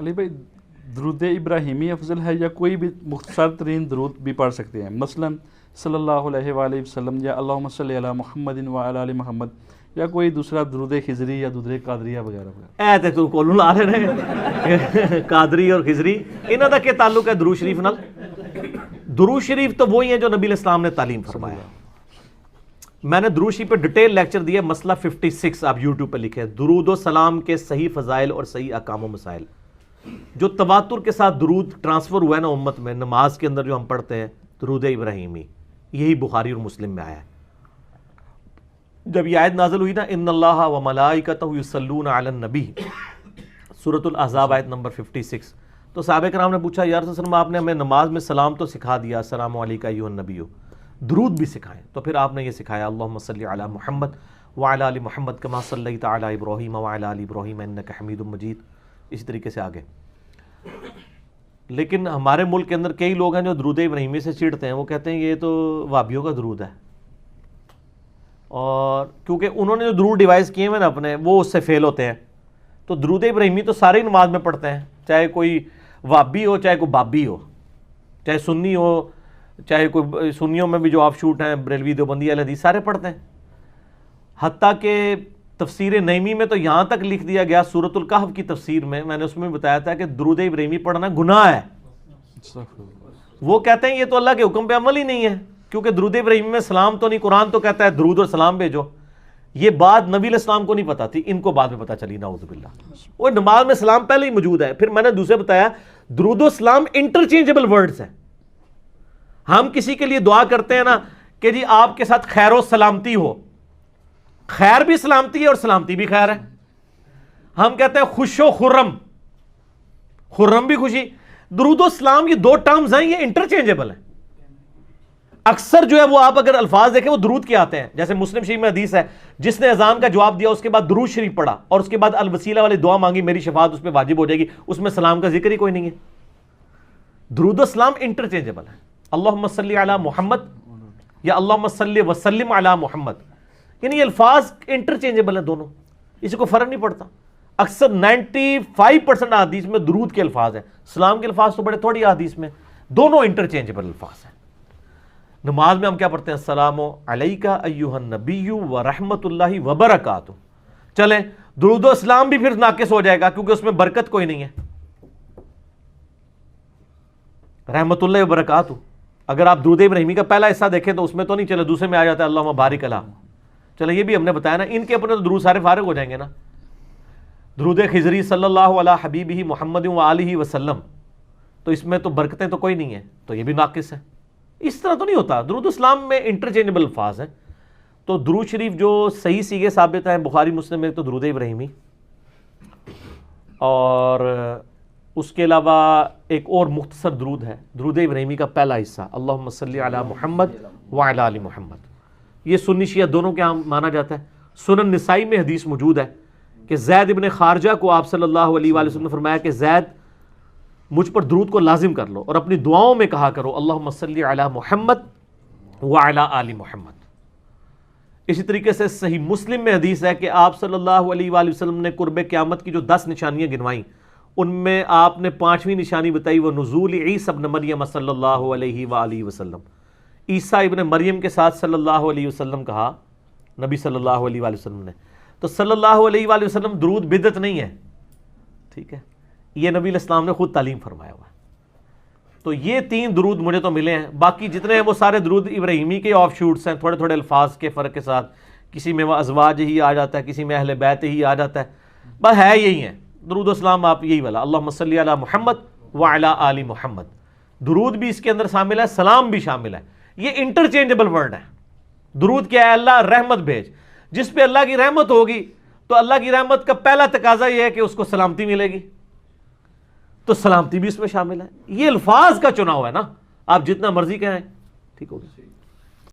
علی بھائی درود ابراہیمی افضل ہے یا کوئی بھی مختصر ترین درود بھی پڑھ سکتے ہیں، مثلا صلی اللہ علیہ وآلہ وسلم یا اللہم صلی علی محمد وعلی آل محمد، یا کوئی دوسرا درود خضری یا درود قادریہ وغیرہ وغیرہ؟ اے تے تو کولوں لا رہے ہیں قادری اور خضری، انہاں دا کیا تعلق ہے درود شریف نال؟ درود شریف تو وہی ہیں جو نبی علیہ السلام نے تعلیم فرمایا. میں نے درود شریف پہ ڈیٹیل لیکچر دیا، مسئلہ 56 آپ یوٹیوب پہ لکھے، درود و سلام کے صحیح فضائل اور صحیح احکام و مسائل. جو تواتر کے ساتھ درود ٹرانسفر ہوا ہے نا امت میں، نماز کے اندر جو ہم پڑھتے ہیں درود ابراہیمی، یہی بخاری اور مسلم میں آیا ہے. جب یہ آیت نازل ہوئی نا ان اللہ و ملائکتہ یصلون علی النبی، سورۃ الاحزاب آیت نمبر 56، تو صحابہ کرام نے پوچھا یا رسول اللہ صلی اللہ علیہ وسلم آپ نے ہمیں نماز میں سلام تو سکھا دیا، السلام علیکم ایھا النبی، درود بھی سکھائیں. تو پھر آپ نے یہ سکھایا اللہم صلی علی محمد وعلی آل محمد کما صلیت علی ابراہیم وعلی آل ابراہیم انک حمید مجید، اسی طریقے سے آگے. لیکن ہمارے ملک کے اندر کئی لوگ ہیں جو درود ابراہیمی سے چڑھتے ہیں، وہ کہتے ہیں یہ تو وہابیوں کا درود ہے، اور کیونکہ انہوں نے جو درود ڈیوائز کیے ہیں نا اپنے، وہ اس سے فیل ہوتے ہیں. تو درود ابراہیمی تو سارے نماز میں پڑھتے ہیں، چاہے کوئی وہابی ہو چاہے کوئی بابی ہو، چاہے سنی ہو چاہے کوئی، سنیوں میں بھی جو آپ شوٹ ہیں بریلوی دیوبندی اہل حدیث سارے پڑھتے ہیں. حتیٰ کہ تفسیر نعیمی میں تو یہاں تک لکھ دیا گیا، سورۃ الکہف کی تفسیر میں نے اس میں بتایا تھا کہ درود ابراہیمی پڑھنا گناہ ہے. وہ کہتے ہیں یہ تو اللہ کے حکم پہ عمل ہی نہیں ہے، کیونکہ درود ابراہیمی میں سلام تو نہیں، قرآن تو کہتا ہے درود اور سلام بھیجو. یہ بات نبی علیہ السلام کو نہیں پتا تھی، ان کو بعد میں پتہ چلی، نعوذ باللہ. وہ نماز میں سلام پہلے ہی موجود ہے. پھر میں نے دوسرے بتایا درود و سلام انٹرچینجبل ورڈز ہیں. ہم کسی کے لیے دعا کرتے ہیں نا کہ جی آپ کے ساتھ خیر و سلامتی ہو، خیر بھی سلامتی ہے اور سلامتی بھی خیر ہے. ہم کہتے ہیں خوش و خرم، خرم بھی خوشی. درود و سلام یہ دو ٹرمز ہیں، یہ انٹرچینجبل ہیں. اکثر جو ہے وہ آپ اگر الفاظ دیکھیں وہ درود کے آتے ہیں. جیسے مسلم شریف میں حدیث ہے جس نے اذان کا جواب دیا اس کے بعد درود شریف پڑھا اور اس کے بعد الوسیلہ والی دعا مانگی میری شفاعت اس پہ واجب ہو جائے گی، اس میں سلام کا ذکر ہی کوئی نہیں ہے. درود و سلام انٹرچینجبل ہے. اللہم صلی علی محمد یا اللہم صلی وسلم علی محمد، یعنی یہ الفاظ انٹرچینجبل ہیں دونوں، اسی کو فرق نہیں پڑتا. اکثر 95% احادیث میں درود کے الفاظ ہیں، سلام کے الفاظ تو بڑے تھوڑی احادیث میں، دونوں انٹرچینجبل الفاظ ہیں. نماز میں ہم کیا پڑھتے ہیں؟ السلام علیکہ ایھا النبی ورحمۃ اللہ وبرکاتہ. چلیں درود و اسلام بھی پھر ناقص ہو جائے گا کیونکہ اس میں برکت کوئی نہیں ہے. رحمۃ اللہ وبرکاتہ، اگر آپ درود ابراہیمی کا پہلا حصہ دیکھیں تو اس میں تو نہیں، چلے دوسرے میں آ جاتا ہے اللہم بارک علی. چلے یہ بھی ہم نے بتایا نا، ان کے اپنے تو درود سارے فارغ ہو جائیں گے نا. درود خضری صلی اللہ علی حبیبہ محمد وآلہ وسلم، تو اس میں تو برکتیں تو کوئی نہیں ہیں، تو یہ بھی ناقص ہے. اس طرح تو نہیں ہوتا. درود اسلام میں انٹرچینجبل الفاظ ہیں. تو درود شریف جو صحیح سیغے ثابت ہیں بخاری مسلم میں، تو درود ابراہیمی، اور اس کے علاوہ ایک اور مختصر درود ہے درود ابراہیمی کا پہلا حصہ، اللہم صلی علی محمد وعلی آل محمد. یہ سنی شیعہ دونوں کے ہاں مانا جاتا ہے. سنن نسائی میں حدیث موجود ہے کہ زید ابن خارجہ کو آپ صلی اللہ علیہ وآلہ وسلم نے فرمایا کہ زید مجھ پر درود کو لازم کر لو اور اپنی دعاؤں میں کہا کرو اللہم صلی علی محمد وعلی آل محمد. اسی طریقے سے صحیح مسلم میں حدیث ہے کہ آپ صلی اللہ علیہ وآلہ وسلم نے قرب قیامت کی جو 10 نشانیاں گنوائیں، ان میں آپ نے 5ویں نشانی بتائی وہ نزول عیسی ابن مریم صلی اللہ علیہ وآلہ وسلم. عیسیٰ ابن مریم کے ساتھ صلی اللہ علیہ وسلم کہا نبی صلی اللہ علیہ وآلہ وسلم نے. تو صلی اللہ علیہ وآلہ وسلم درود بدعت نہیں ہے، ٹھیک ہے، یہ نبی علیہ السلام نے خود تعلیم فرمایا ہوا ہے. تو یہ 3 درود مجھے تو ملے ہیں، باقی جتنے ہیں وہ سارے درود ابراہیمی کے آف شوٹس ہیں، تھوڑے تھوڑے الفاظ کے فرق کے ساتھ. کسی میں وہ ازواج ہی آ جاتا ہے، کسی میں اہل بیت ہی آ جاتا ہے، بس ہے یہی ہیں. درود و اسلام آپ یہی والا اللہم صلی علی محمد وعلی آل محمد. درود بھی اس کے اندر شامل ہے، سلام بھی شامل ہے. یہ انٹرچینجبل ورڈ ہے. درود کیا ہے؟ اللہ رحمت بھیج. جس پہ اللہ کی رحمت ہوگی تو اللہ کی رحمت کا پہلا تقاضا یہ ہے کہ اس کو سلامتی ملے گی، تو سلامتی بھی اس میں شامل ہے. یہ الفاظ کا چناؤ ہے نا، آپ جتنا مرضی کہیں ٹھیک ہوگا.